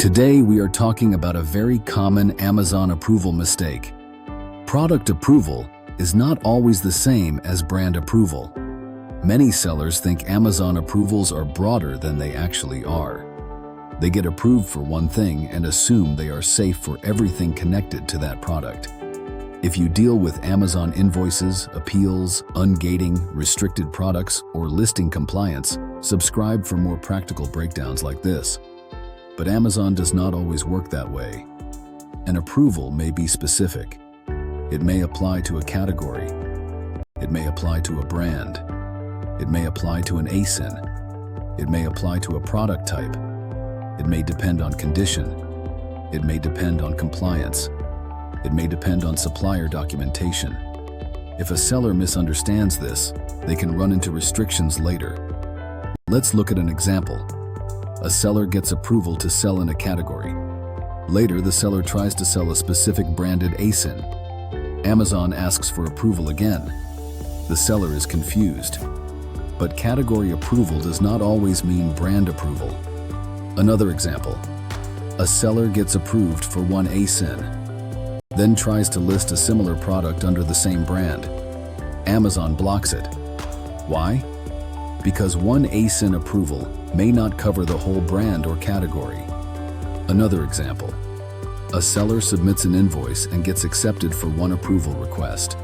Today we are talking about a very common Amazon approval mistake. Product approval is not always the same as brand approval. Many sellers think Amazon approvals are broader than they actually are. They get approved for one thing and assume they are safe for everything connected to that product. If you deal with Amazon invoices, appeals, ungating, restricted products, or listing compliance, subscribe for more practical breakdowns like this. But Amazon does not always work that way. An approval may be specific. It may apply to a category. It may apply to a brand. It may apply to an ASIN. It may apply to a product type. It may depend on condition. It may depend on compliance. It may depend on supplier documentation. If a seller misunderstands this, they can run into restrictions later. Let's look at an example. A seller gets approval to sell in a category. Later, the seller tries to sell a specific branded ASIN. Amazon asks for approval again. The seller is confused. But category approval does not always mean brand approval. Another example. A seller gets approved for one ASIN, then tries to list a similar product under the same brand. Amazon blocks it. Why? Because one ASIN approval may not cover the whole brand or category. Another example. A seller submits an invoice and gets accepted for one approval request.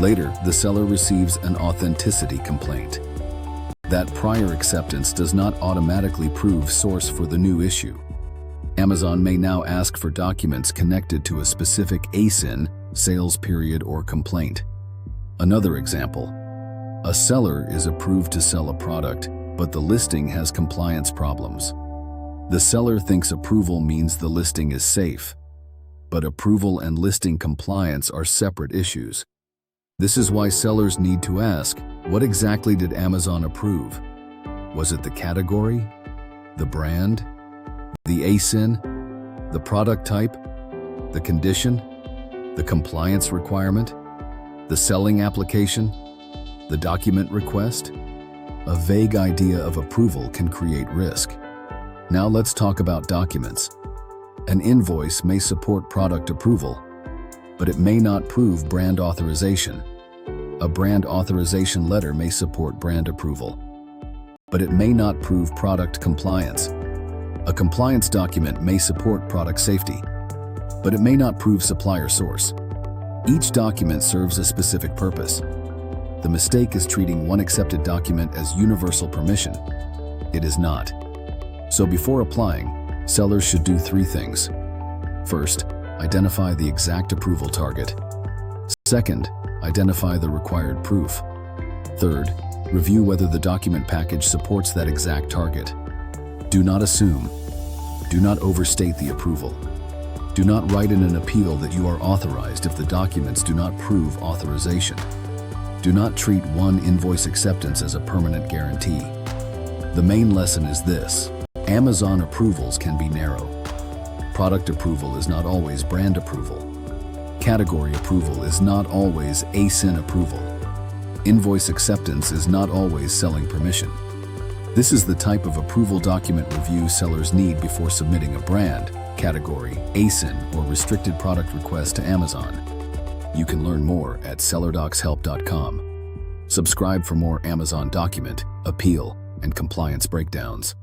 Later, the seller receives an authenticity complaint. That prior acceptance does not automatically prove source for the new issue. Amazon may now ask for documents connected to a specific ASIN, sales period, or complaint. Another example. A seller is approved to sell a product, but the listing has compliance problems. The seller thinks approval means the listing is safe, but approval and listing compliance are separate issues. This is why sellers need to ask, what exactly did Amazon approve? Was it the category, the brand, the ASIN, the product type, the condition, the compliance requirement, the selling application, the document request? A vague idea of approval can create risk. Now let's talk about documents. An invoice may support product approval, but it may not prove brand authorization. A brand authorization letter may support brand approval, but it may not prove product compliance. A compliance document may support product safety, but it may not prove supplier source. Each document serves a specific purpose. The mistake is treating one accepted document as universal permission. It is not. So before applying, sellers should do three things. First, identify the exact approval target. Second, identify the required proof. Third, review whether the document package supports that exact target. Do not assume. Do not overstate the approval. Do not write in an appeal that you are authorized if the documents do not prove authorization. Do not treat one invoice acceptance as a permanent guarantee. The main lesson is this: Amazon approvals can be narrow. Product approval is not always brand approval. Category approval is not always ASIN approval. Invoice acceptance is not always selling permission. This is the type of approval document review sellers need before submitting a brand, category, ASIN, or restricted product request to Amazon. You can learn more at sellerdocshelp.com. Subscribe for more Amazon document, appeal, and compliance breakdowns.